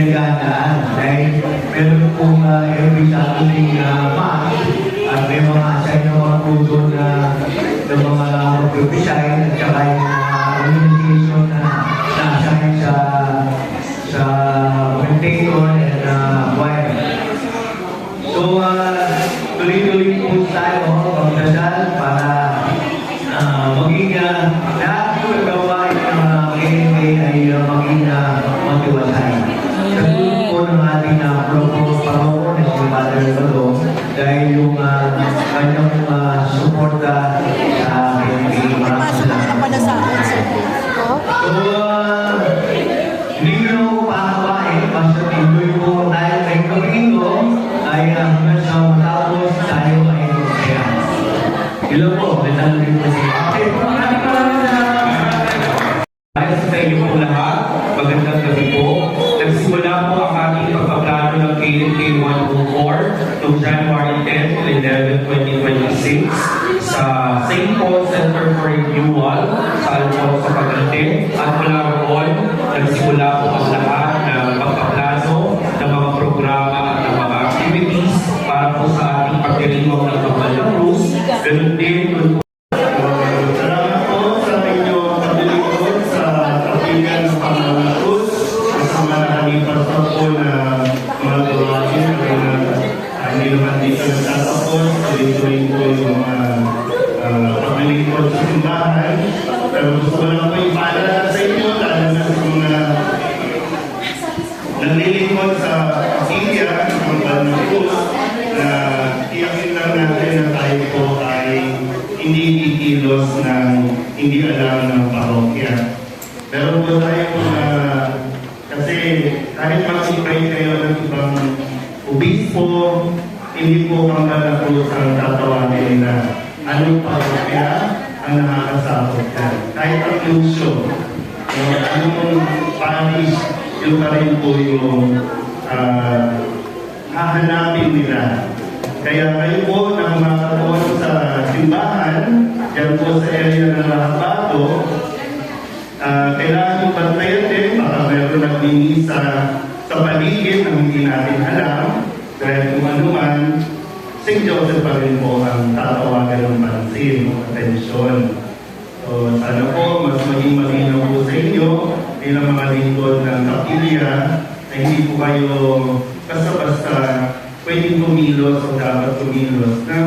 pinagandaan dahil meron pong every Saturday mass at may mga assign na mga puso na ng mga mag-resign at saka yung organization na na-assign sa commentator and choir. So, tuloy-tuloy po tayo magdasal para maging lahat yung gawain ng KNK ay maging matiwasay. Kasunod po ng ating Pangulo na si Father Bado dahil yung kanyang suporta sa KNK. Maraming salamat. So, hindi nyo ako pakabain, basta tuloy po tayo kay Kamino ay hanggang sa matapos tayo ay kaya. Hello po, mental rin po siya. Para sa inyo po lahat, magandang gabi po. Nagsimula po ang ating pagpaplano ng KNK 104 noong January 10 to 11, 2026 sa St. Paul Center for Renewal sa Alfonso Cagayan. At mula roon, nagsimula po ang lahat ng pagpaplano ng mga programa at ng mga activities para po sa ating pagdiriwang ng Kapal ng Cruz. Ganun din, salamat po sa inyo pagdiriwang sa kapilian ng Kapal ng Cruz. Kasama na kami pasok po na mga gawain hindi naman dito nagtatapos. Tuloy-tuloy po yung paglilingkod sa simbahan. Pero gusto ko lang po ipaalala sa inyo, lalo na sa mga naglilingkod sa kapilya ng Kapal ng Cruz na tiyakin lang natin na tayo po ay hindi kikilos ng hindi alam ng parokya. Pero po tayo kasi kahit mag-spray kayo ng ibang obispo, hindi po Kapal Cruz ang tatawagin nila. Anong parokya ang nakakasakot ka? Kahit ang lusyo, anong parish, yun pa rin po yung hahanapin nila. Kaya kayo po na makakatuon sa simbahan, dyan po sa area ng Lahabato, kailangan yung bantayan din, baka meron nagmimisa sa paligid na hindi natin alam, dahil kung ano man, St. Joseph pa rin po ang tatawagan ng pansin o atensyon. So, sana po, mas maging malinaw po sa inyo bilang mga lingkod ng kapilya na hindi po kayo basta-basta pwedeng kumilos o dapat kumilos na